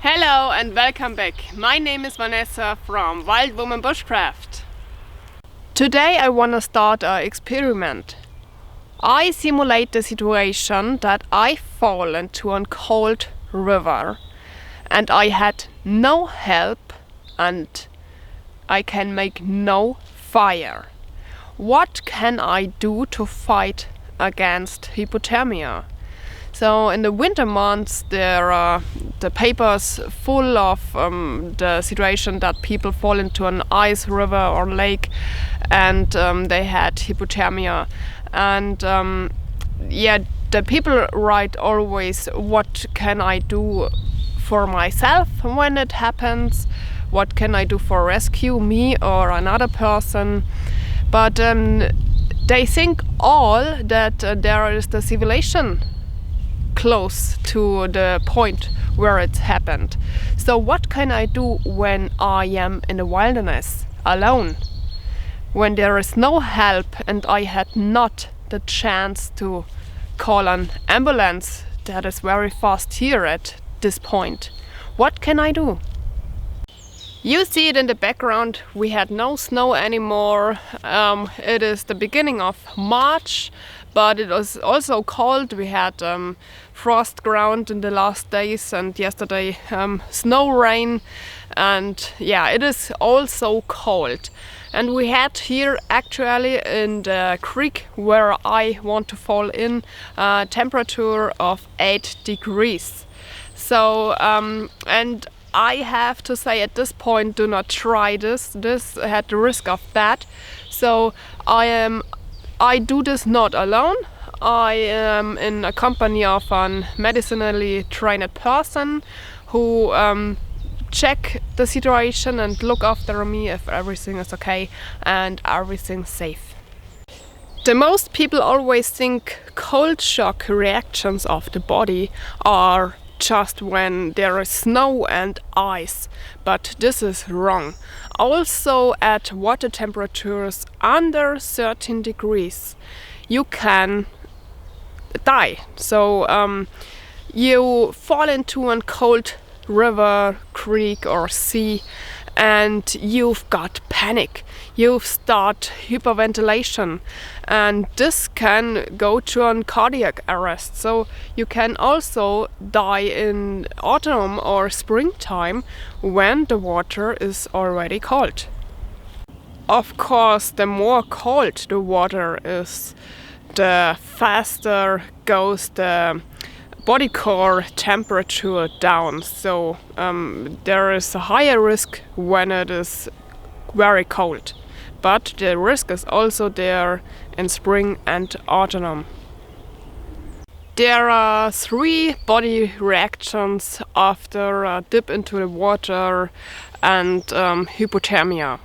Hello and welcome back. My name is Vanessa from Wild Woman Bushcraft. Today I want to start an experiment. I simulate the situation that I fall into a cold river and I had no help and I can make no fire. What can I do to fight against hypothermia? So in the winter months there are the papers full of the situation that people fall into an ice river or lake and they had hypothermia. And the people write always, what can I do for myself when it happens? What can I do for rescue me or another person? But they think all that there is the civilization close to the point where it happened. So what can I do when I am in the wilderness alone? When there is no help and I had not the chance to call an ambulance that is very fast here at this point. What can I do? You see it in the background, we had no snow anymore. It is the beginning of March, but it was also cold. We had frost ground in the last days and yesterday snow rain, and it is also cold. And we had here actually in the creek where I want to fall in a temperature of 8 degrees. So and I have to say at this point, do not try this. This had the risk of that. So I do this not alone. I am in a company of a medicinally trained person who check the situation and look after me if everything is okay and everything safe. The most people always think cold shock reactions of the body are just when there is snow and ice, but this is wrong. Also at water temperatures under 13 degrees you can die. So you fall into a cold river, creek or sea and you've got panic. You start hyperventilation and this can go to a cardiac arrest. So you can also die in autumn or springtime when the water is already cold. Of course, the more cold the water is, the faster goes the body core temperature down. So there is a higher risk when it is very cold. But the risk is also there in spring and autumn. There are 3 body reactions after a dip into the water and hypothermia.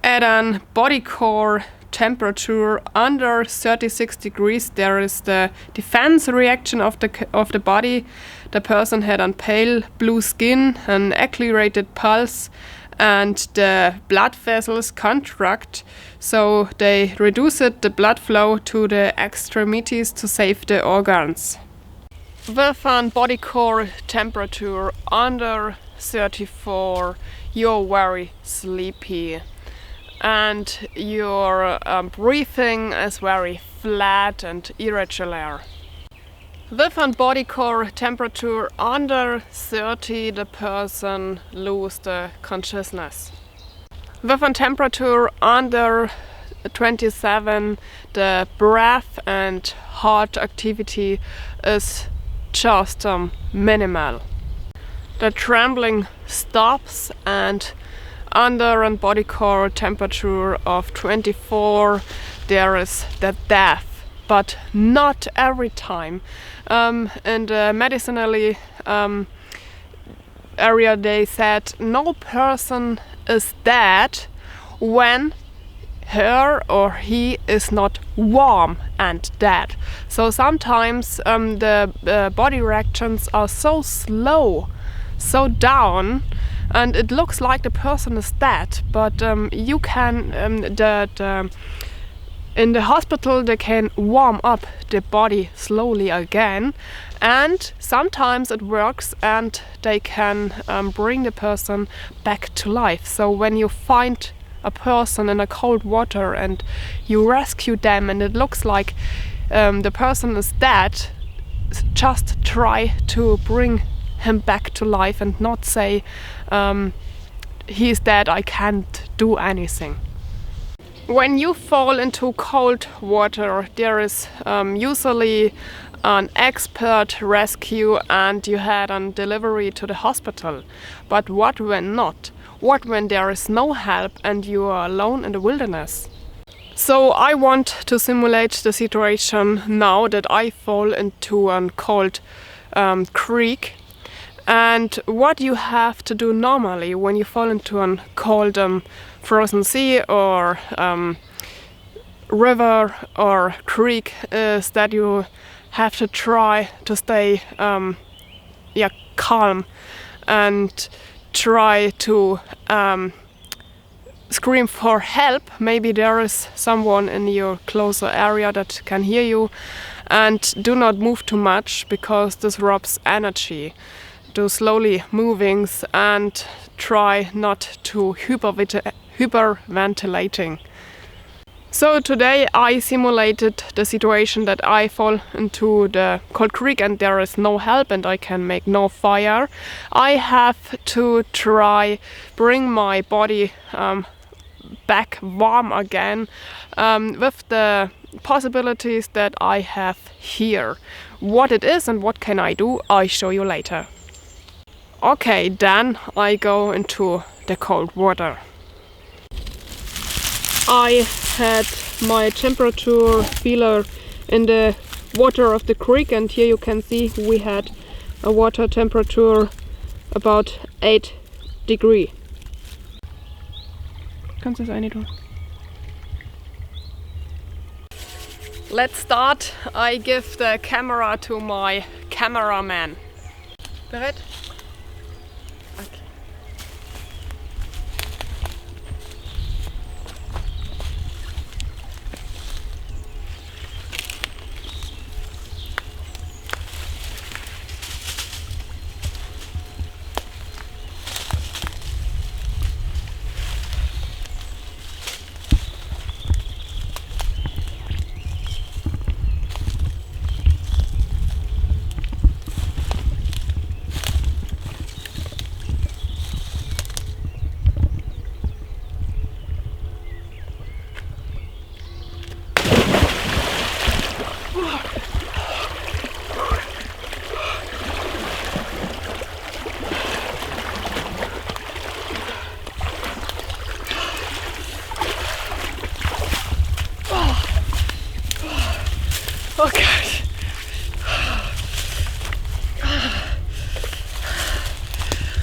At a body core temperature under 36 degrees there is the defense reaction of the body. The person had a pale blue skin, an accelerated pulse, and the blood vessels contract, so they reduce the blood flow to the extremities to save the organs. With a body core temperature under 34 you're very sleepy and your breathing is very flat and irregular. With a body core temperature under 30 the person loses the consciousnness. With a temperature under 27 the breath and heart activity is just minimal. The trembling stops and under a body core temperature of 24 there is the death, but not every time. In the medicinally area they said no person is dead when her or he is not warm and dead. So sometimes the body reactions are so slow, so down, and it looks like the person is dead, but you can In the hospital they can warm up the body slowly again, and sometimes it works and they can bring the person back to life. So when you find a person in a cold water and you rescue them and it looks like the person is dead, just try to bring him back to life and not say he's dead, I can't do anything. When you fall into cold water, there is usually an expert rescue and you had a delivery to the hospital. But what when not? What when there is no help and you are alone in the wilderness? So I want to simulate the situation now that I fall into a cold creek. And what you have to do normally when you fall into a cold frozen sea or river or creek is that you have to try to stay calm and try to scream for help. Maybe there is someone in your closer area that can hear you, and do not move too much because this robs energy. Do slowly movings and try not to hyperventilating. So today I simulated the situation that I fall into the cold creek and there is no help and I can make no fire. I have to try bring my body back warm again with the possibilities that I have here. What it is and what can I do, I show you later. Okay, then I go into the cold water. I had my temperature feeler in the water of the creek and here you can see we had a water temperature about 8 degrees. Kannst du das eine tun? Let's start. I give the camera to my cameraman. Bereit? Okay. Oh Gott.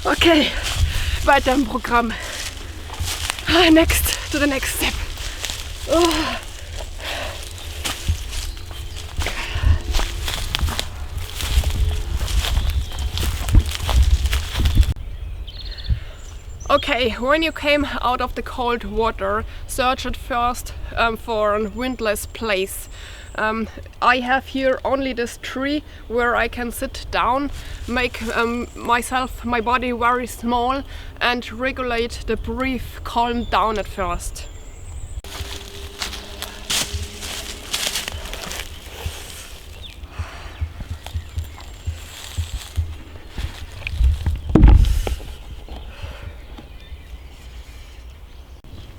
Okay, weiter im Programm. Next to the next step. Oh. Okay, when you came out of the cold water, search at first for a windless place. I have here only this tree where I can sit down, make my body very small and regulate the breath, calm down at first.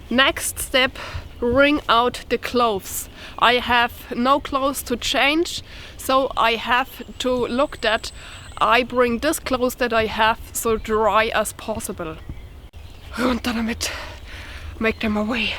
Next step, wring out the clothes. I have no clothes to change, so I have to look that I bring this clothes that I have so dry as possible. Runter damit, make them away.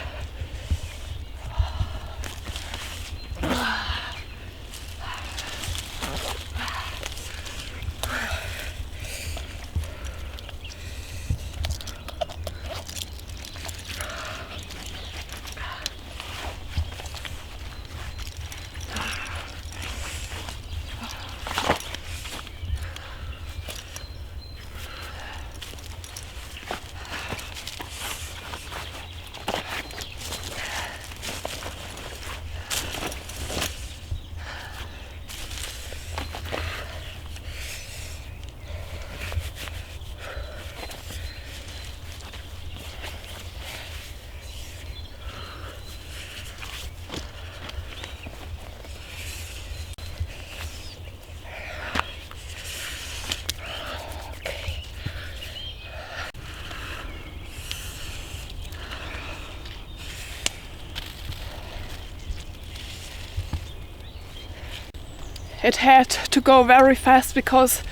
it had to go very fast because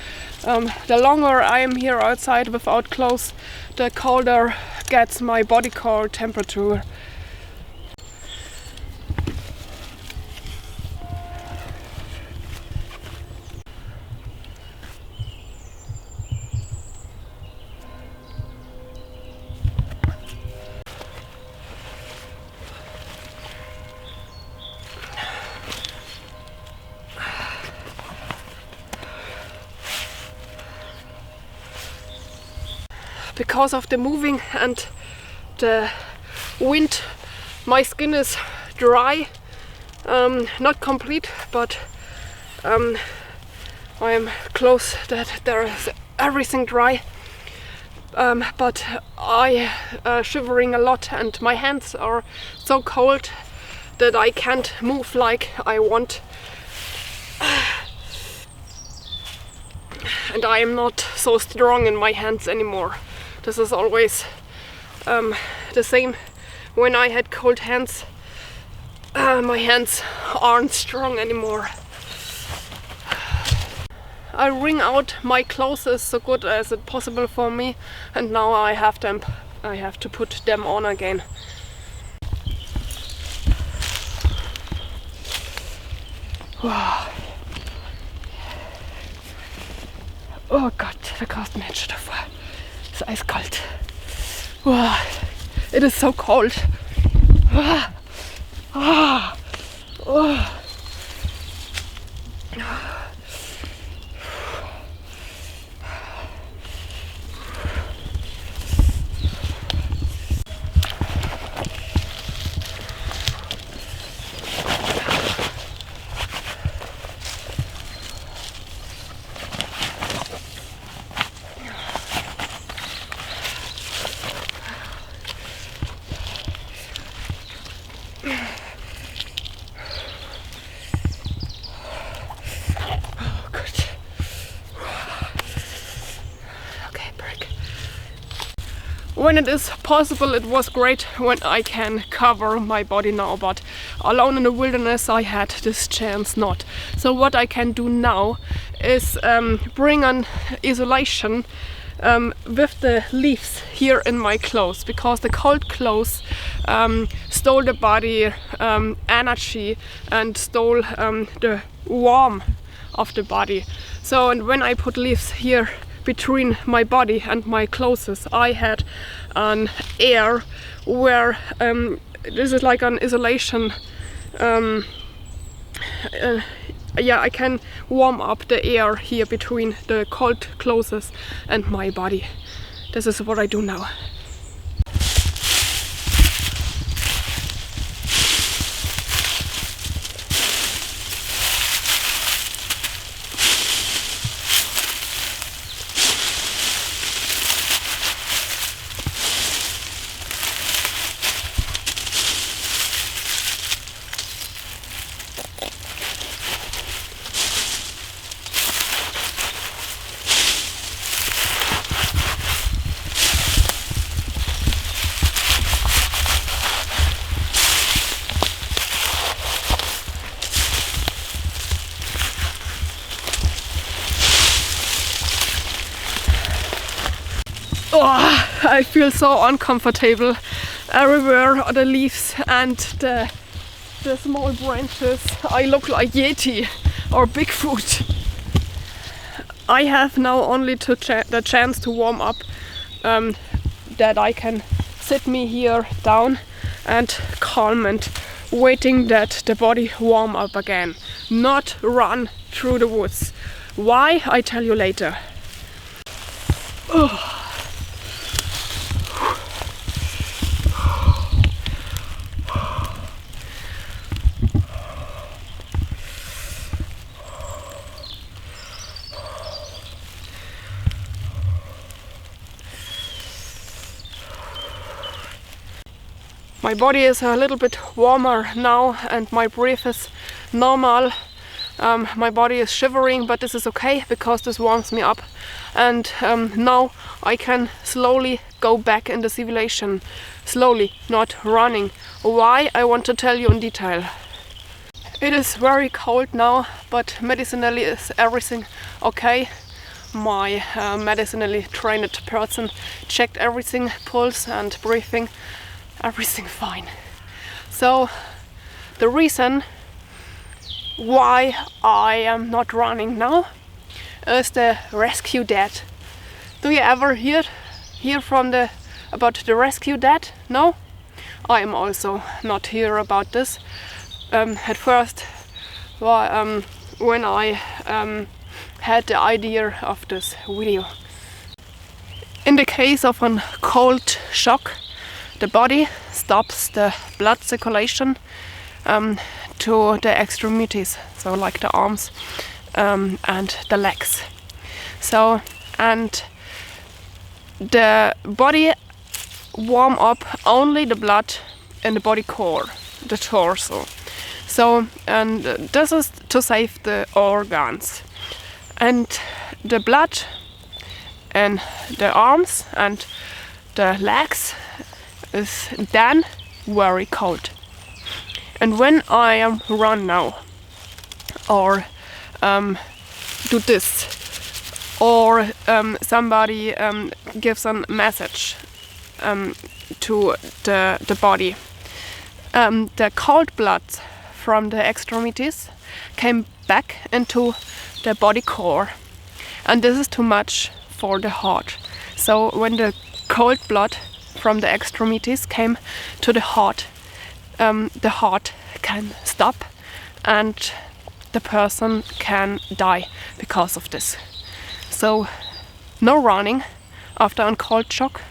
the longer I am here outside without clothes, the colder gets my body core temperature. Because of the moving and the wind, my skin is dry, not complete, but I am close that there is everything dry, but I shivering a lot and my hands are so cold that I can't move like I want, and I am not so strong in my hands anymore. This is always the same when I had cold hands. My hands aren't strong anymore. I wring out my clothes as so good as it possible for me, and now I have to put them on again. Wow. Oh Gott, da kauft mir jetzt davor. Es ist eiskalt. Wow. It is so cold. Wow. Oh. Oh. When it is possible, it was great when I can cover my body now, but alone in the wilderness I had this chance not. So what I can do now is bring an isolation with the leaves here in my clothes, because the cold clothes stole the body energy and stole the warmth of the body. So, and when I put leaves here between my body and my clothes, I had an air where this is like an isolation. Yeah, I can warm up the air here between the cold clothes and my body. This is what I do now. Oh, I feel so uncomfortable everywhere on the leaves and the small branches. I look like Yeti or Bigfoot. I have now only the chance to warm up, that I can sit me here down and calm and waiting that the body warm up again, not run through the woods. Why? I tell you later. Oh. My body is a little bit warmer now and my breath is normal. My body is shivering, but this is okay because this warms me up. And now I can slowly go back in the civilization. Slowly, not running. Why? I want to tell you in detail. It is very cold now, but medicinally is everything okay. My medicinally trained person checked everything, pulse and breathing, everything fine. So the reason why I am not running now is the rescue dead. Do you ever hear from about the rescue dead? No? I am also not here about this. At first, when I had the idea of this video. In the case of a cold shock, the body stops the blood circulation to the extremities, so like the arms and the legs. So, and the body warm up only the blood in the body core, the torso. So, and this is to save the organs. And the blood in the arms and the legs is then very cold. And when I am run now, or do this, or somebody gives a message to the body, the cold blood from the extremities came back into the body core, and this is too much for the heart. So when the cold blood from the extremities came to the heart can stop and the person can die because of this. So no running after a cold shock,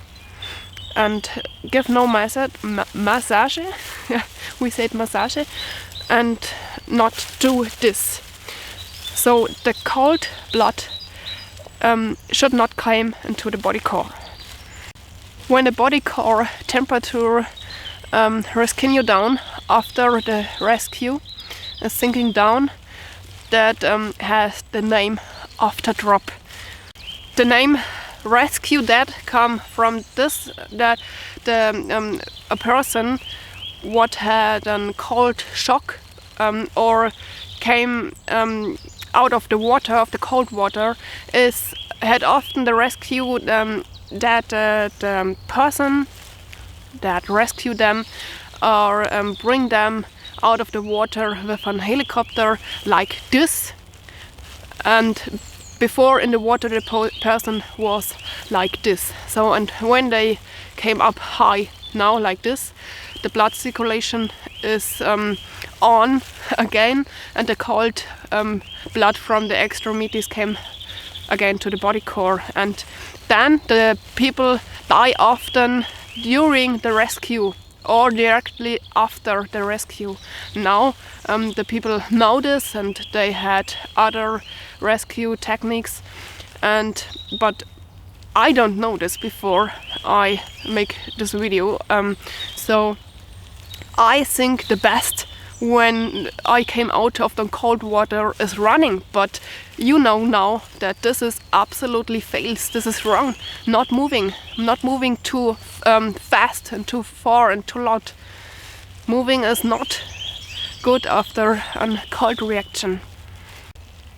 and give no massage, we said massage, and not do this. So the cold blood should not come into the body core. When the body core temperature rescue down after the rescue is sinking down, that has the name after drop. The name rescue dead come from this, that a person what had a cold shock or came out of the water, of the cold water, had often the rescue that the person that rescue them or bring them out of the water with a helicopter like this. And before in the water the person was like this. So, and when they came up high now like this, the blood circulation is on again, and the cold blood from the extremities came again to the body core, and then the people die often during the rescue or directly after the rescue. Now the people know this, and they had other rescue techniques, but I don't know this before I make this video. So I think the best when I came out of the cold water is running, but you know now that this is absolutely fails. This is wrong. Not moving too fast and too far and too loud. Moving is not good after a cold reaction.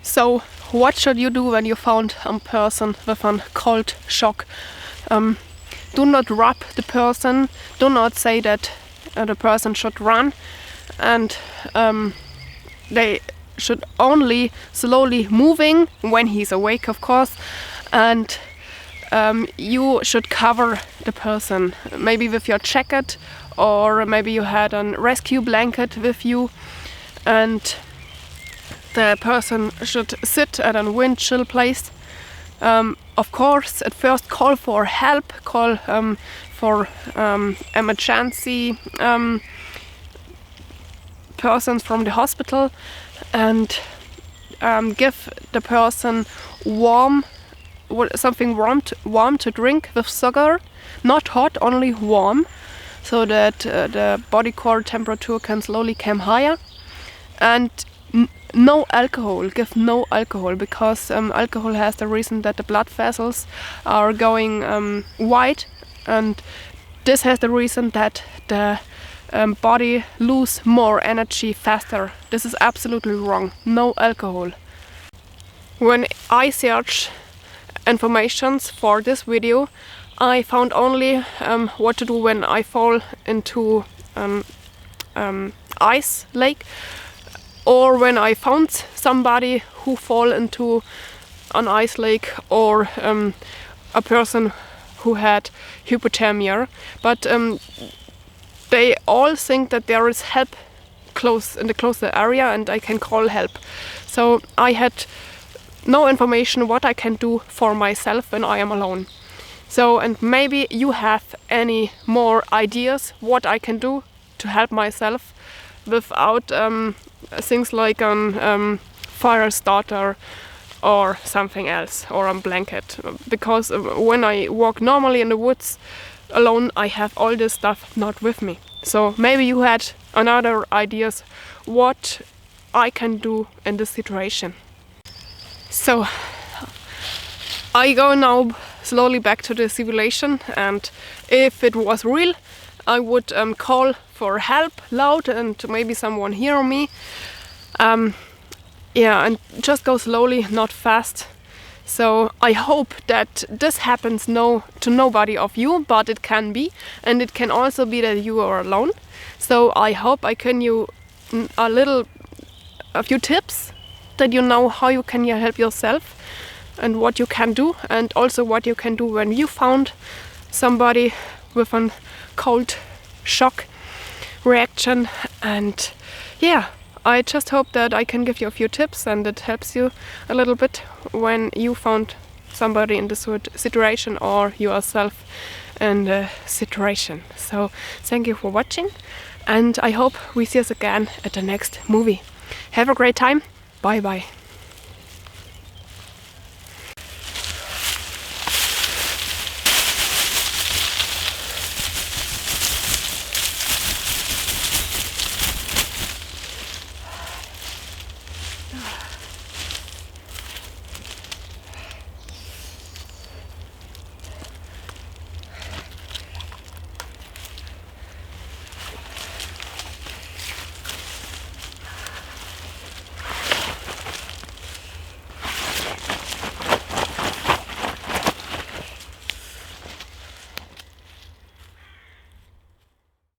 So what should you do when you found a person with a cold shock? Do not rub the person. Do not say that the person should run, and they should only slowly moving when he's awake, of course, and you should cover the person, maybe with your jacket, or maybe you had a rescue blanket with you, and the person should sit at a wind chill place. Of course, at first call for help, call for emergency persons from the hospital, and give the person something warm to drink with sugar, not hot, only warm, so that the body core temperature can slowly come higher. And no alcohol, give no alcohol, because alcohol has the reason that the blood vessels are going wide, and this has the reason that the body lose more energy faster. This is absolutely wrong. No alcohol. When I search informations for this video, I found only what to do when I fall into ice lake, or when I found somebody who fall into an ice lake, or a person who had hypothermia. But they all think that there is help close in the closer area and I can call help. So I had no information what I can do for myself when I am alone. So, and maybe you have any more ideas what I can do to help myself without things like a fire starter or something else, or a blanket. Because when I walk normally in the woods alone, I have all this stuff not with me. So maybe you had another ideas what I can do in this situation. So I go now slowly back to the simulation, and if it was real, I would call for help loud and maybe someone hear me. Yeah, and just go slowly, not fast. So I hope that this happens to nobody of you, but it can be, and it can also be that you are alone. So I hope I can you a few tips that you know how you can help yourself and what you can do, and also what you can do when you found somebody with a cold shock reaction. And yeah, I just hope that I can give you a few tips and it helps you a little bit when you found somebody in this situation or yourself in the situation. So thank you for watching, and I hope we see us again at the next movie. Have a great time. Bye bye.